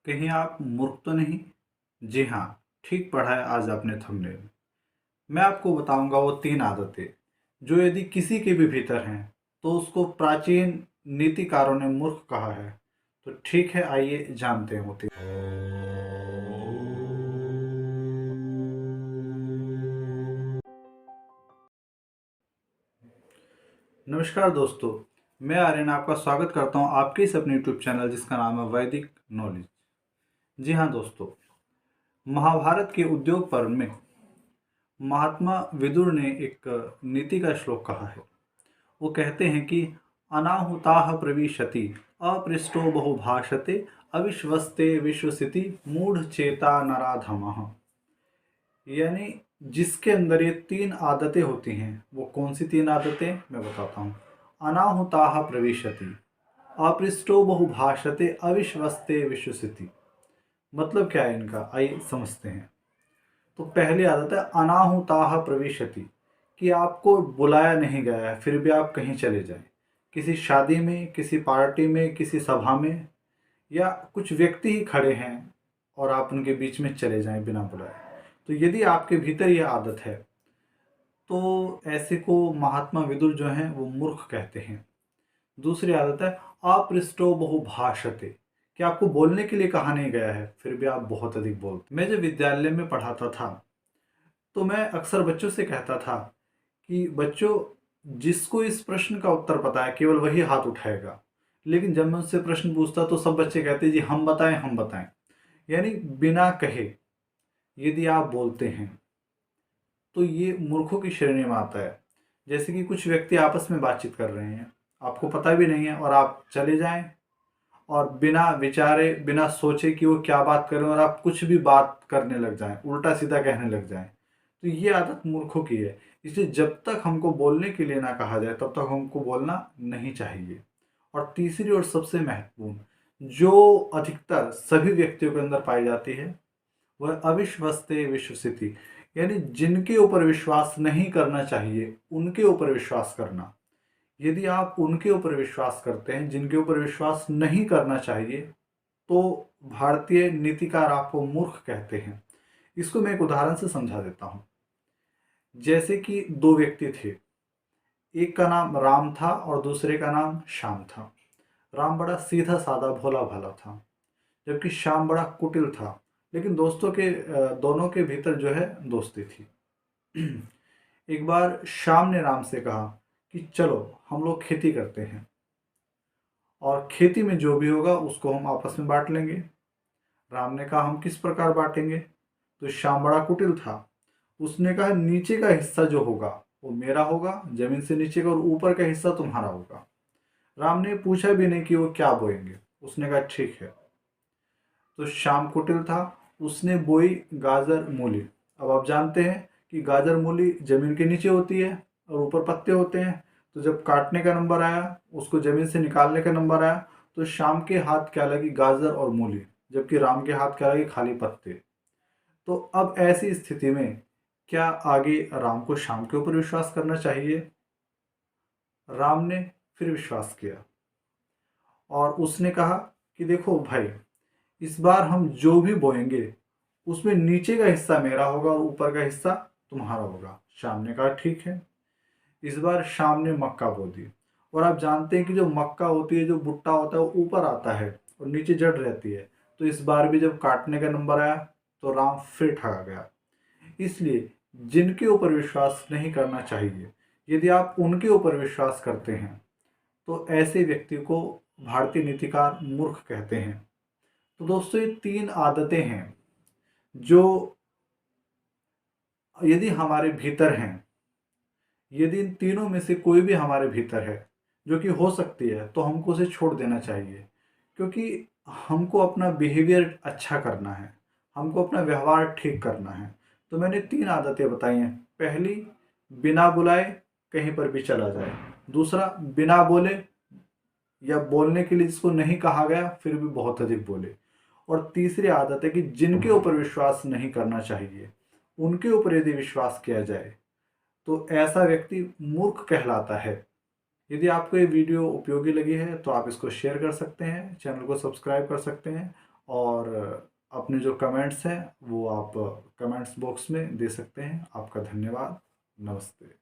कहीं आप मूर्ख तो नहीं? जी हाँ, ठीक पढ़ा है आज आपने थंबनेल में। मैं आपको बताऊंगा वो 3 आदतें, जो यदि किसी के भी भीतर हैं, तो उसको प्राचीन नीतिकारों ने मूर्ख कहा है। तो ठीक है, आइए जानते हैं वो 3। नमस्कार दोस्तों, मैं आर्यन आपका स्वागत करता हूँ आपके इस अपने यूट्यूब चैनल जिसका नाम है वैदिक नॉलेज। जी हाँ दोस्तों, महाभारत के उद्योग पर्व में महात्मा विदुर ने एक नीति का श्लोक कहा है। वो कहते हैं कि अनाहुताः प्रविशति अपृष्टो बहुभाषते अविश्वस्ते विश्वसिति मूढ़ चेता नराधमः। यानी जिसके अंदर ये 3 आदतें होती हैं, वो कौन सी 3 आदतें मैं बताता हूँ। अनाहुताः प्रविशति, अपृष्टो बहुभाषते अविश्वस्ते विश्वसिति। मतलब क्या है इनका, आइए समझते हैं। तो पहली आदत है अनाहुताः प्रविशति, कि आपको बुलाया नहीं गया है फिर भी आप कहीं चले जाएं, किसी शादी में, किसी पार्टी में, किसी सभा में, या कुछ व्यक्ति ही खड़े हैं और आप उनके बीच में चले जाएं बिना बुलाए। तो यदि आपके भीतर यह आदत है तो ऐसे को महात्मा विदुर जो हैं वो मूर्ख कहते हैं। दूसरी आदत है अपृष्टो बहुभाषते, कि आपको बोलने के लिए कहा नहीं गया है फिर भी आप बहुत अधिक बोलते। मैं जब विद्यालय में पढ़ाता था तो मैं अक्सर बच्चों से कहता था कि बच्चों, जिसको इस प्रश्न का उत्तर पता है केवल वही हाथ उठाएगा। लेकिन जब मैं उससे प्रश्न पूछता तो सब बच्चे कहते जी हम बताएं हम बताएं। यानी बिना कहे यदि आप बोलते हैं तो ये मूर्खों की श्रेणी में आता है। जैसे कि कुछ व्यक्ति आपस में बातचीत कर रहे हैं, आपको पता भी नहीं है और आप चले जाएं और बिना विचारे, बिना सोचे कि वो क्या बात कर रहे हैं, और आप कुछ भी बात करने लग जाएं, उल्टा सीधा कहने लग जाएं। तो ये आदत मूर्खों की है। इसलिए जब तक हमको बोलने के लिए ना कहा जाए तब तक हमको बोलना नहीं चाहिए। और तीसरी और सबसे महत्वपूर्ण, जो अधिकतर सभी व्यक्तियों के अंदर पाई जाती है, वह अविश्वस्ते विश्वसिति, यानी जिनके ऊपर विश्वास नहीं करना चाहिए उनके ऊपर विश्वास करना। यदि आप उनके ऊपर विश्वास करते हैं जिनके ऊपर विश्वास नहीं करना चाहिए, तो भारतीय नीतिकार आपको मूर्ख कहते हैं। इसको मैं एक उदाहरण से समझा देता हूं। जैसे कि 2 व्यक्ति थे, एक का नाम राम था और दूसरे का नाम श्याम था। राम बड़ा सीधा साधा भोला भाला था, जबकि श्याम बड़ा कुटिल था। लेकिन दोनों के भीतर जो है दोस्ती थी। एक बार श्याम ने राम से कहा कि चलो हम लोग खेती करते हैं और खेती में जो भी होगा उसको हम आपस में बांट लेंगे। राम ने कहा हम किस प्रकार बांटेंगे? तो श्याम बड़ा कुटिल था, उसने कहा नीचे का हिस्सा जो होगा वो मेरा होगा, जमीन से नीचे का, और ऊपर का हिस्सा तुम्हारा होगा। राम ने पूछा भी नहीं कि वो क्या बोएंगे, उसने कहा ठीक है। तो श्याम कुटिल था, उसने बोई गाजर मूली। अब आप जानते हैं कि गाजर मूली जमीन के नीचे होती है और ऊपर पत्ते होते हैं। तो जब काटने का नंबर आया, उसको जमीन से निकालने का नंबर आया, तो श्याम के हाथ क्या लगी? गाजर और मूली, जबकि राम के हाथ क्या लगी? खाली पत्ते। तो अब ऐसी स्थिति में क्या आगे राम को श्याम के ऊपर विश्वास करना चाहिए? राम ने फिर विश्वास किया और उसने कहा कि देखो भाई, इस बार हम जो भी बोएंगे उसमें नीचे का हिस्सा मेरा होगा और ऊपर का हिस्सा तुम्हारा होगा। श्याम ने कहा ठीक है। इस बार श्याम ने मक्का बो दी। और आप जानते हैं कि जो मक्का होती है, जो भुट्टा होता है, वो ऊपर आता है और नीचे जड़ रहती है। तो इस बार भी जब काटने का नंबर आया तो राम फिर ठगा गया। इसलिए जिनके ऊपर विश्वास नहीं करना चाहिए, यदि आप उनके ऊपर विश्वास करते हैं तो ऐसे व्यक्ति को भारतीय नीतिकार मूर्ख कहते हैं। तो दोस्तों, ये 3 आदतें हैं जो यदि हमारे भीतर हैं, यदि इन तीनों में से कोई भी हमारे भीतर है, जो कि हो सकती है, तो हमको उसे छोड़ देना चाहिए। क्योंकि हमको अपना बिहेवियर अच्छा करना है, हमको अपना व्यवहार ठीक करना है। तो मैंने 3 आदतें बताई हैं। पहली, बिना बुलाए कहीं पर भी चला जाए। दूसरा, बिना बोले या बोलने के लिए जिसको नहीं कहा गया फिर भी बहुत अधिक बोले। और तीसरी आदत है कि जिनके ऊपर विश्वास नहीं करना चाहिए उनके ऊपर यदि विश्वास किया जाए तो ऐसा व्यक्ति मूर्ख कहलाता है। यदि आपको ये वीडियो उपयोगी लगी है तो आप इसको शेयर कर सकते हैं, चैनल को सब्सक्राइब कर सकते हैं और अपने जो कमेंट्स हैं वो आप कमेंट्स बॉक्स में दे सकते हैं। आपका धन्यवाद। नमस्ते।